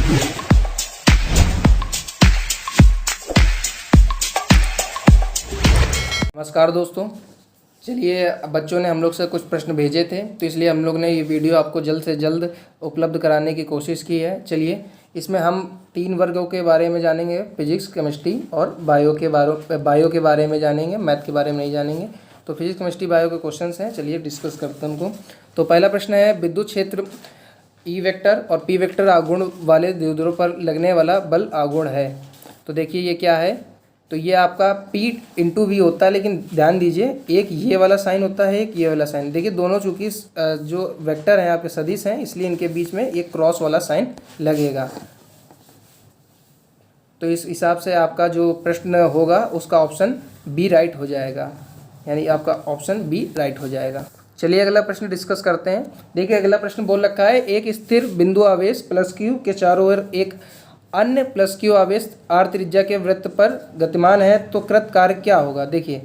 नमस्कार दोस्तों, चलिए बच्चों ने हम लोग से कुछ प्रश्न भेजे थे तो इसलिए हम लोग ने ये वीडियो आपको जल्द से जल्द उपलब्ध कराने की कोशिश की है। चलिए इसमें हम 3 वर्गों के बारे में जानेंगे, फिजिक्स, केमिस्ट्री और बायो के बारे में जानेंगे, मैथ के बारे में नहीं जानेंगे। तो फिजिक्स, केमिस्ट्री, बायो के क्वेश्चंस हैं, चलिए डिस्कस करते हैं उनको। तो पहला प्रश्न है, विद्युत क्षेत्र ई वेक्टर और पी वेक्टर आघूर्ण वाले द्विध्रुव पर लगने वाला बल आघूर्ण है। तो देखिए ये क्या है, तो ये आपका P इंटू वी होता है, लेकिन ध्यान दीजिए एक ये वाला साइन होता है, एक ये वाला साइन। देखिए दोनों चूंकि जो वेक्टर हैं आपके सदिश हैं, इसलिए इनके बीच में एक क्रॉस वाला साइन लगेगा। तो इस हिसाब से आपका जो प्रश्न होगा उसका ऑप्शन बी राइट हो जाएगा, यानी आपका ऑप्शन बी राइट हो जाएगा। चलिए अगला प्रश्न डिस्कस करते हैं। देखिए अगला प्रश्न बोल रखा है, एक स्थिर बिंदु आवेश प्लस क्यू के चारों ओर एक अन्य प्लस क्यू आवेश आर त्रिज्या के वृत्त पर गतिमान है, तो कृत कार्य क्या होगा। देखिए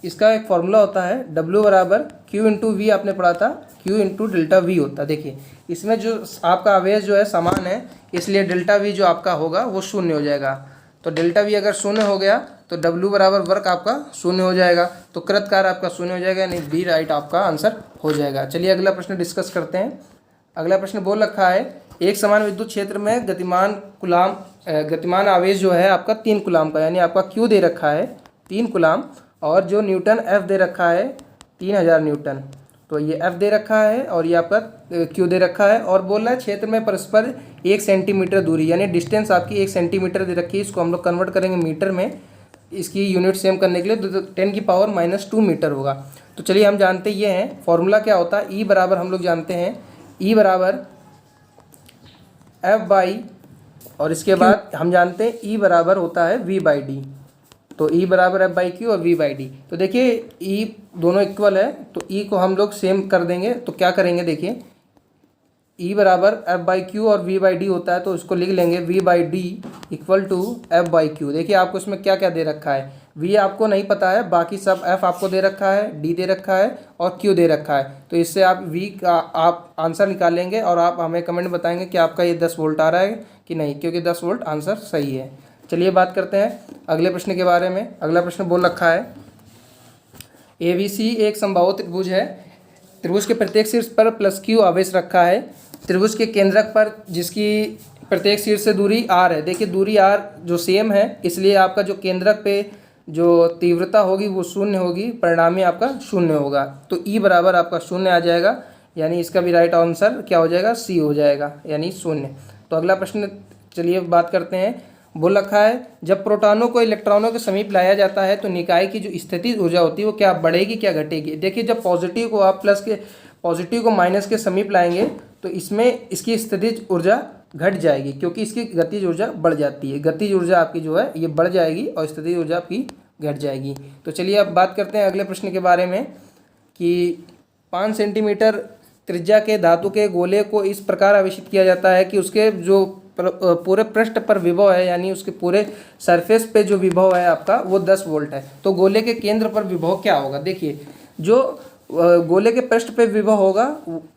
इसका एक फॉर्मूला होता है, W बराबर क्यू इंटू वी, आपने पढ़ा था, क्यू इंटू डेल्टा वी होता है। देखिए इसमें जो आपका आवेश जो है समान है, इसलिए डेल्टा वी जो आपका होगा वो शून्य हो जाएगा। तो डेल्टा वी अगर शून्य हो गया तो W बराबर वर्क आपका शून्य हो जाएगा, तो कृत कार्य आपका शून्य हो जाएगा, यानी बी राइट आपका आंसर हो जाएगा। चलिए अगला प्रश्न डिस्कस करते हैं। अगला प्रश्न बोल रखा है, एक समान विद्युत क्षेत्र में गतिमान आवेश जो है आपका 3 कूलाम का, यानी आपका क्यू दे रखा है 3 कूलाम, और जो न्यूटन एफ दे रखा है 3000 न्यूटन। तो ये एफ दे रखा है और ये आपका क्यू दे रखा है, और बोल रहा है क्षेत्र में परस्पर 1 सेंटीमीटर दूरी, यानी डिस्टेंस आपकी 1 सेंटीमीटर दे रखी है। इसको हम लोग कन्वर्ट करेंगे मीटर में, इसकी यूनिट सेम करने के लिए 10⁻² मीटर होगा। तो चलिए हम जानते ये हैं फॉर्मूला क्या होता है, ई बराबर हम लोग जानते हैं, ई बराबर एफ बाई, और इसके बाद हम जानते हैं ई बराबर होता है वी बाई डी। तो ई बराबर एफ बाई क्यू और वी बाई डी। तो देखिए ई दोनों इक्वल है, तो ई को हम लोग सेम कर देंगे। तो क्या करेंगे, देखिए ई बराबर एफ बाई क्यू और वी बाई डी होता है, तो इसको लिख लेंगे V by D equal to F by Q. देखिए आपको इसमें क्या क्या दे रखा है, वी आपको नहीं पता है, बाकी सब एफ आपको दे रखा है, डी दे रखा है और क्यू दे रखा है। तो इससे आप वी का आप आंसर निकालेंगे और आप हमें कमेंट में बताएंगे कि आपका ये 10 वोल्ट आ रहा है कि नहीं, क्योंकि 10 वोल्ट आंसर सही है। चलिए बात करते हैं अगले प्रश्न के बारे में। अगला प्रश्न बोल रखा है, ABC एक समबाहु त्रिभुज है, त्रिभुज के प्रत्येक शीर्ष पर प्लस क्यू आवेश रखा है, त्रिभुज के केंद्रक पर जिसकी प्रत्येक शीर्ष से दूरी r है। देखिए दूरी r जो सेम है, इसलिए आपका जो केंद्रक पे जो तीव्रता होगी वो शून्य होगी, परिणामी आपका शून्य होगा। तो E बराबर आपका शून्य आ जाएगा, यानी इसका भी राइट आंसर क्या हो जाएगा, सी हो जाएगा, यानी शून्य। तो अगला प्रश्न चलिए बात करते हैं। बोल रखा है, जब प्रोटॉनों को इलेक्ट्रॉनों के समीप लाया जाता है तो निकाय की जो स्थितिज ऊर्जा होती है वो क्या बढ़ेगी क्या घटेगी। देखिए जब पॉजिटिव को माइनस के समीप लाएंगे तो इसमें इसकी स्थितिज ऊर्जा घट जाएगी, क्योंकि इसकी गतिज ऊर्जा बढ़ जाती है। गतिज ऊर्जा आपकी जो है ये बढ़ जाएगी और स्थितिज ऊर्जा आपकी घट जाएगी। तो चलिए अब बात करते हैं अगले प्रश्न के बारे में कि 5 सेंटीमीटर त्रिज्या के धातु के गोले को इस प्रकार आवेशित किया जाता है कि उसके जो पूरे पृष्ठ पर विभव है, यानी उसके पूरे सरफेस पे जो विभव है आपका वो 10 वोल्ट है। तो गोले के केंद्र पर विभव क्या होगा। देखिए जो गोले के पृष्ठ पे विभव होगा,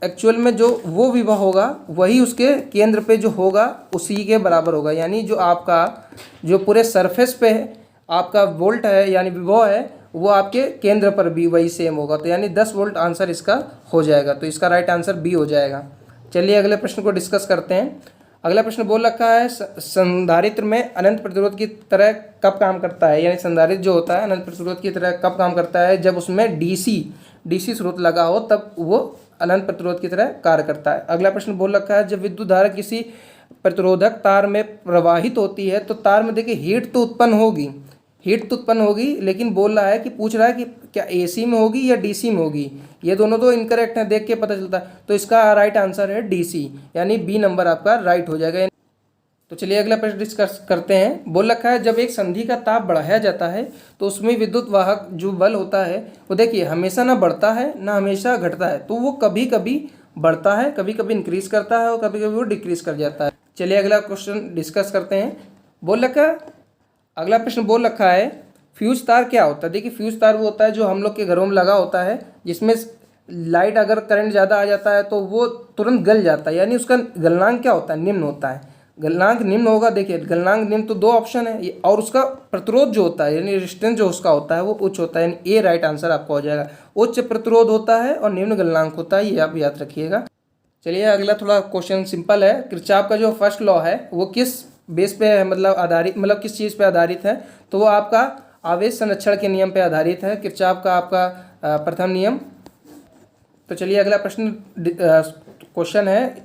एक्चुअल में जो वो विभव होगा वही उसके केंद्र पे जो होगा उसी के बराबर होगा, यानी जो आपका जो पूरे सरफेस पे आपका वोल्ट है यानी विभव है वो आपके केंद्र पर भी वही सेम होगा। तो यानी 10 वोल्ट आंसर इसका हो जाएगा, तो इसका राइट आंसर बी हो जाएगा। चलिए अगले प्रश्न को डिस्कस करते हैं। अगला प्रश्न बोल रखा है, संधारित्र में अनंत प्रतिरोध की तरह कब काम करता है, यानी संधारित्र जो होता है अनंत प्रतिरोध की तरह कब काम करता है, जब उसमें डीसी स्रोत लगा हो तब वो अनंत प्रतिरोध की तरह कार्य करता है। अगला प्रश्न बोल रखा है, जब विद्युत धारा किसी प्रतिरोधक तार में प्रवाहित होती है तो तार में देखिए हीट तो उत्पन्न होगी, लेकिन बोल रहा है कि पूछ रहा है कि क्या एसी में होगी या डीसी में होगी। ये दोनों तो इनकरेक्ट है, देख के पता चलता है। तो इसका राइट आंसर है डीसी, यानी बी नंबर आपका राइट हो जाएगा। तो चलिए अगला प्रश्न डिस्कस करते हैं। बोल रखा है, जब एक संधि का ताप बढ़ाया जाता है तो उसमें विद्युत वाहक जो बल होता है वो देखिए हमेशा ना बढ़ता है ना हमेशा घटता है। तो वो कभी कभी बढ़ता है, कभी कभी इंक्रीज करता है और कभी कभी वो डिक्रीज कर जाता है। चलिए अगला क्वेश्चन डिस्कस करते हैं। अगला प्रश्न बोल रखा है, फ्यूज तार क्या होता है। देखिए फ्यूज तार वो होता है जो हम लोग के घरों में लगा होता है, जिसमें लाइट अगर करंट ज़्यादा आ जाता है तो वो तुरंत गल जाता है, यानी उसका गलनांक क्या होता है, निम्न होता है। गलनांक निम्न होगा, देखिए गलनांक निम्न तो दो ऑप्शन है और उसका प्रतिरोध जो होता है यानी रेजिस्टेंस जो उसका होता है वो उच्च होता है, यानी ए राइट आंसर आपका हो जाएगा। उच्च प्रतिरोध होता है और निम्न गलनांक होता है, ये आप याद रखिएगा। चलिए अगला थोड़ा क्वेश्चन सिंपल है। किरचॉफ का जो फर्स्ट लॉ है वो किस बेस पे है, मतलब आधारित, मतलब किस चीज़ पे आधारित है, तो वो आपका आवेश संरक्षण के नियम पे आधारित है, किरचॉफ का आपका प्रथम नियम। तो चलिए अगला प्रश्न क्वेश्चन है,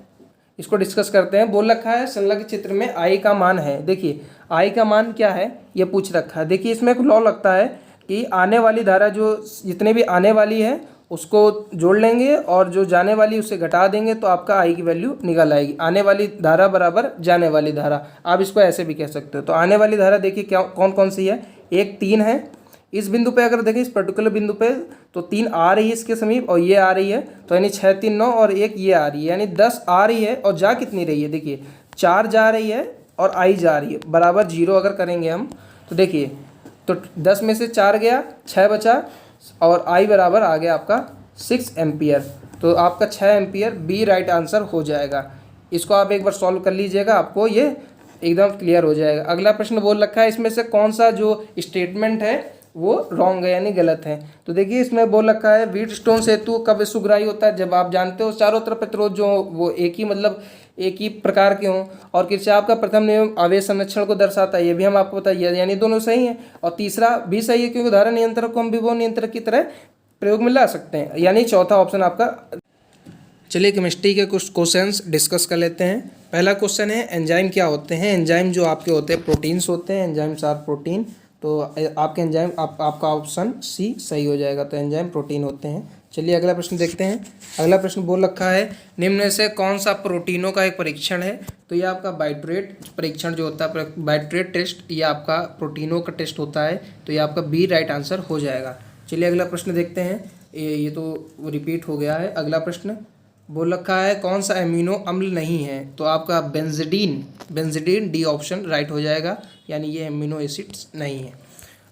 इसको डिस्कस करते हैं। बोल रखा है संलग्न चित्र में आई का मान है। देखिए आई का मान क्या है ये पूछ रखा है। देखिए इसमें एक लॉ लगता है कि आने वाली धारा जो जितने भी आने वाली है उसको जोड़ लेंगे और जो जाने वाली उसे घटा देंगे तो आपका आई की वैल्यू निकल आएगी। आने वाली धारा बराबर जाने वाली धारा, आप इसको ऐसे भी कह सकते हो। तो आने वाली धारा देखिए क्या कौन कौन सी है, एक 3 है। इस बिंदु पे अगर देखें, इस पर्टिकुलर बिंदु पे तो 3 आ रही है इसके समीप और ये आ रही है, तो यानी 6 3 9 और एक ये आ रही है, यानी 10 आ रही है और जा कितनी रही है, देखिए 4 जा रही है और आई जा रही है, बराबर 0 अगर करेंगे हम तो देखिए तो 10 में से 4 गया, 6 बचा और आई बराबर आ गया आपका 6 एम्पियर। तो आपका 6 एम्पियर बी राइट आंसर हो जाएगा। इसको आप एक बार सॉल्व कर लीजिएगा, आपको ये एकदम क्लियर हो जाएगा। अगला प्रश्न बोल रखा है इसमें से कौन सा जो स्टेटमेंट है वो रॉन्ग है यानी गलत है। तो देखिए इसमें बोल रखा है व्हीटस्टोन सेतु कब सुग्राही होता है, जब आप जानते हो चारों तरफ प्रतिरोध जो वो एक ही मतलब एक ही प्रकार के हों। और किरचॉफ का प्रथम नियम आवेश संरक्षण को दर्शाता है, ये भी हम आपको बताइए, यानी दोनों सही हैं। और तीसरा भी सही है क्योंकि धारा नियंत्रक को हम विभव नियंत्रक की तरह प्रयोग में ला सकते हैं, यानी चौथा ऑप्शन आपका। चलिए केमिस्ट्री के कुछ क्वेश्चंस डिस्कस कर लेते हैं। पहला क्वेश्चन है एंजाइम क्या होते हैं। एंजाइम जो आपके होते हैं प्रोटीन्स होते हैं, एंजाइम्स आर प्रोटीन। तो आपके एंजाइम आपका ऑप्शन सी सही हो जाएगा, तो एंजाइम प्रोटीन होते हैं। चलिए अगला प्रश्न देखते हैं। अगला प्रश्न बोल रखा है निम्न में से कौन सा प्रोटीनों का एक परीक्षण है। तो ये आपका बाइट्रेट परीक्षण जो होता है, बाइट्रेट टेस्ट, ये आपका प्रोटीनों का टेस्ट होता है, तो ये आपका बी राइट आंसर हो जाएगा। चलिए अगला प्रश्न देखते हैं, ये तो रिपीट हो गया है। अगला प्रश्न बोल रखा है कौन सा एमिनो अम्ल नहीं है। तो आपका बेंजीडीन डी ऑप्शन राइट हो जाएगा, यानी ये एमिनो एसिड्स नहीं है।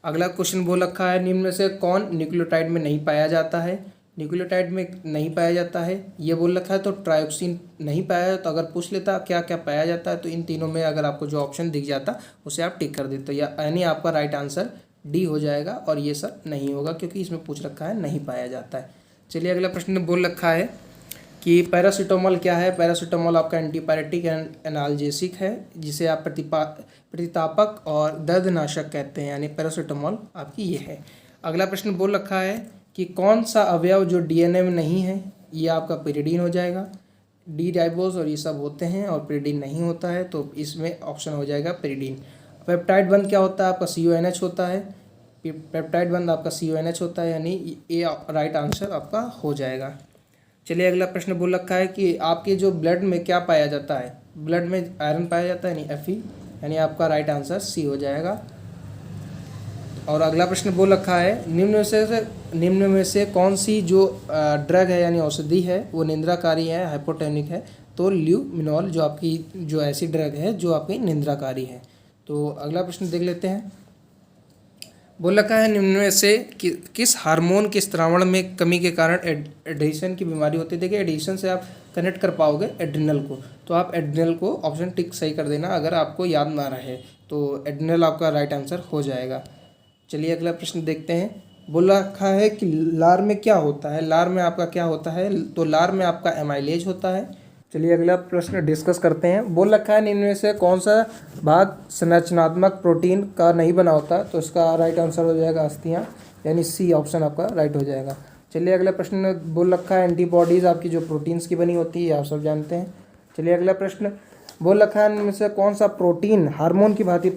अगला क्वेश्चन बोल रखा है निम्न में से कौन न्यूक्लियोटाइड में नहीं पाया जाता है। न्यूक्लियोटाइड में नहीं पाया जाता है ये बोल रखा है, तो ट्रायोक्सिन नहीं पाया। तो अगर पूछ लेता क्या क्या पाया जाता है, तो इन तीनों में अगर आपको जो ऑप्शन दिख जाता उसे आप टिक कर देते, यानी आपका राइट आंसर डी हो जाएगा और ये सब नहीं होगा क्योंकि इसमें पूछ रखा है नहीं पाया जाता है। चलिए अगला प्रश्न बोल रखा है कि पैरासीटामोल क्या है। पैरासीटामोल आपका एंटीपायरेटिक एनाल्जेसिक है, जिसे आप प्रतितापक और दर्दनाशक कहते हैं, यानी पैरासीटामोल आपकी ये है। अगला प्रश्न बोल रखा है कि कौन सा अवयव जो डीएनए में नहीं है, ये आपका pyridine हो जाएगा। डी राइबोस और ये सब होते हैं और pyridine नहीं होता है, तो इसमें ऑप्शन हो जाएगा pyridine। पेप्टाइड बंध क्या होता है आपका CONH होता है। पेप्टाइड बंध आपका CONH होता है, यानी ये राइट आंसर आपका हो जाएगा। चलिए अगला प्रश्न बोल रखा है कि आपके जो ब्लड में क्या पाया जाता है। ब्लड में आयरन पाया जाता है, यानी Fe, यानी आपका राइट आंसर सी हो जाएगा। और अगला प्रश्न बोल रखा है निम्न में से कौन सी जो ड्रग है यानी औषधि है वो निंद्राकारी है, हाइपोटेनिक है। तो ल्यूमिनॉल जो आपकी जो ऐसी ड्रग है जो आपकी निंद्राकारी है। तो अगला प्रश्न देख लेते हैं। बोल रखा है निम्न में से किस हार्मोन के स्त्रावण में कमी के कारण एडिशन की बीमारी होती है। देखिए एडिशन से आप कनेक्ट कर पाओगे एड्रिनल को, तो आप एड्रिनल को ऑप्शन टिक सही कर देना अगर आपको याद ना रहे, तो एड्रिनल आपका राइट आंसर हो जाएगा। चलिए अगला प्रश्न देखते हैं। बोल रखा है कि लार में क्या होता है। लार में आपका क्या होता है, तो लार में आपका एमाइलेज होता है। चलिए अगला प्रश्न डिस्कस करते हैं। बोल रखा है निम्न में से कौन सा भाग संरचनात्मक प्रोटीन का नहीं बना होता, तो इसका राइट आंसर हो जाएगा अस्थियाँ, यानी सी ऑप्शन आपका राइट हो जाएगा। चलिए अगला प्रश्न बोल रखा है एंटीबॉडीज़ आपकी जो प्रोटीन्स की बनी होती है, आप सब जानते हैं। चलिए अगला प्रश्न बोल रखा है इनमें से कौन सा प्रोटीन हार्मोन की भांति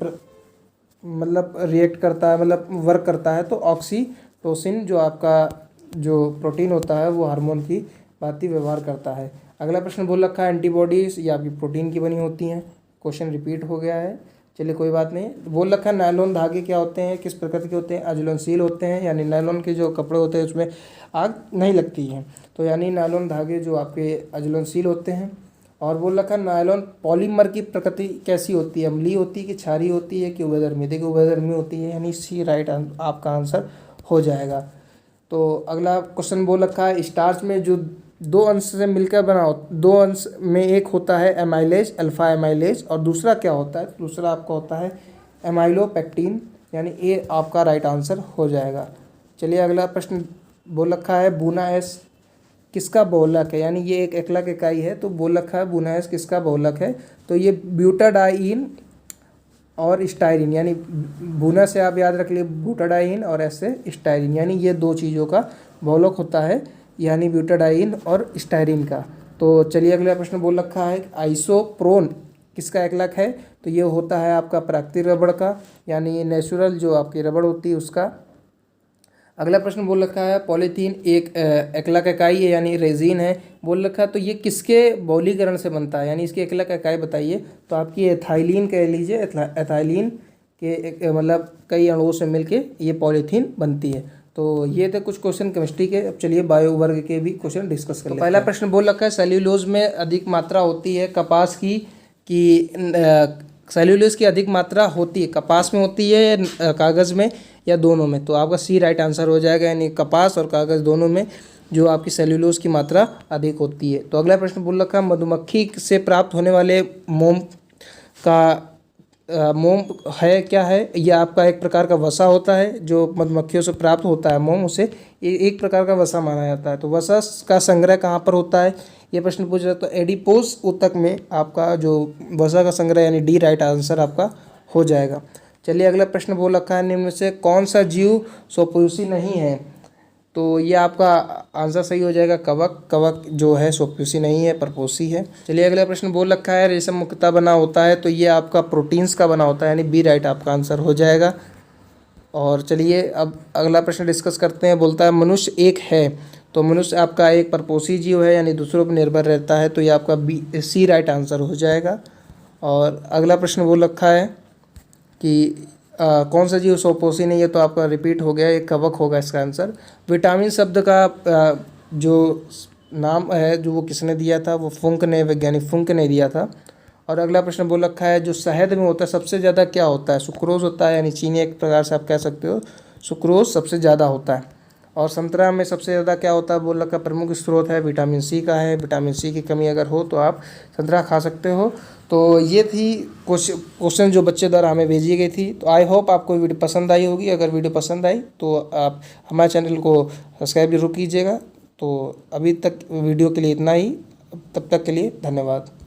मतलब रिएक्ट करता है, मतलब वर्क करता है। तो ऑक्सीटोसिन जो आपका जो प्रोटीन होता है वो हार्मोन की भांति व्यवहार करता है। अगला प्रश्न बोल रखा है एंटीबॉडीज़ ये आपकी प्रोटीन की बनी होती हैं। क्वेश्चन रिपीट हो गया है, चलिए कोई बात नहीं। बोल रखा है नायलॉन धागे क्या होते हैं, किस प्रकृति के होते हैं। अज्वलनशील होते हैं, यानी नायलॉन के जो कपड़े होते हैं उसमें आग नहीं लगती है, तो यानी नायलॉन धागे जो आपके अज्वलनशील होते हैं। और बोल रखा है नायलॉन पॉलीमर की प्रकृति कैसी होती है, अम्लीय होती है कि क्षारीय होती है कि उभयधर्मी। देखिए उभयधर्मी होती है, यानी सी राइट आपका आंसर हो जाएगा। तो अगला क्वेश्चन बोल रखा है स्टार्च में जो दो अंश से मिलकर बनाओ, दो अंश में एक होता है एमाइलेज, अल्फा एमाइलेज, और दूसरा क्या होता है, दूसरा आपका होता है एमाइलोपेक्टिन, यानी ये आपका राइट आंसर हो जाएगा। चलिए अगला प्रश्न बोल रखा है बूना एस किसका बहुलक है, यानी ये एक एकलक इकाई है, तो बोल रखा है बूना एस किसका बहुलक है, तो ये ब्यूटाडाइन और स्टायरिन, यानी बूना से आप याद रख लिए ब्यूटाडाइन और एस से स्टायरिन, यानी ये दो चीज़ों का बहुलक होता है, यानी ब्यूटाडाइन और स्टायरिन का। तो चलिए अगला प्रश्न बोल रखा है आइसोप्रोन किसका एकलक है, तो ये होता है आपका प्राकृतिक रबड़ का, यानी नेचुरल जो आपकी रबड़ होती है उसका। अगला प्रश्न बोल रखा है पॉलीथीन एक एकलक इकाई है, यानी रेजिन है, बोल रखा है तो ये किसके बहुलीकरण से बनता है, यानी इसकी एकलक इकाई बताइए, तो आपकी एथाइलिन कह लीजिए, एथाइलिन के मतलब कई अणुओं से मिलके ये पॉलीथीन बनती है। तो ये थे कुछ क्वेश्चन केमिस्ट्री के। अब चलिए बायो वर्ग के भी क्वेश्चन डिस्कस कर लेते हैं। पहला प्रश्न बोल रखा है सेल्यूलोज में अधिक मात्रा होती है कपास की, सेल्यूलोज की अधिक मात्रा होती है कपास में होती है या कागज़ में या दोनों में, तो आपका सी राइट आंसर हो जाएगा, यानी कपास और कागज़ दोनों में जो आपकी सेल्यूलोज की मात्रा अधिक होती है। तो अगला प्रश्न बोल रखा है मधुमक्खी से प्राप्त होने वाले मोम का मोम है क्या है, यह आपका एक प्रकार का वसा होता है जो मधुमक्खियों से प्राप्त होता है मोम, उसे ये एक प्रकार का वसा माना जाता है। तो वसा का संग्रह कहाँ पर होता है, ये प्रश्न पूछ रहा है, तो एडिपोस ऊतक में आपका जो वसा का संग्रह, यानी डी राइट आंसर आपका हो जाएगा। चलिए अगला प्रश्न बोल रखा है निम्न में से कौन सा जीव स्वप्यूसी नहीं है, तो ये आपका आंसर सही हो जाएगा कवक, कवक जो है स्वप्यूसी नहीं है, परपोसी है। चलिए अगला प्रश्न बोल रखा है रेशम मुख्यतः बना होता है, तो ये आपका प्रोटीन्स का बना होता है, यानी बी राइट आपका आंसर हो जाएगा। और चलिए अब अगला प्रश्न डिस्कस करते हैं, बोलता है मनुष्य एक है, तो मनुष्य आपका एक परपोसी जीव है, यानी दूसरों पर निर्भर रहता है, तो ये आपका बी सी राइट आंसर हो जाएगा। और अगला प्रश्न बोल रखा है कि कौन सा जीव स्वपोषी नहीं है, तो आपका रिपीट हो गया, एक कवक होगा इसका आंसर। विटामिन शब्द का जो नाम है जो वो किसने दिया था, वो फुंक ने, वैज्ञानिक फुंक ने दिया था। और अगला प्रश्न बोल रखा है जो शहद में होता है सबसे ज़्यादा क्या होता है, सुक्रोज होता है, यानी चीनी एक प्रकार से आप कह सकते हो, सुक्रोज सबसे ज़्यादा होता है। और संतरा में सबसे ज़्यादा क्या होता है, बोल रखा प्रमुख स्रोत है विटामिन सी का है, विटामिन सी की कमी अगर हो तो आप संतरा खा सकते हो। तो ये थी क्वेश्चन जो बच्चे द्वारा हमें भेजी गई थी। तो आई होप आपको वीडियो पसंद आई होगी, अगर वीडियो पसंद आई तो आप हमारे चैनल को सब्सक्राइब जरूर कीजिएगा। तो अभी तक वीडियो के लिए इतना ही, तब तक के लिए धन्यवाद।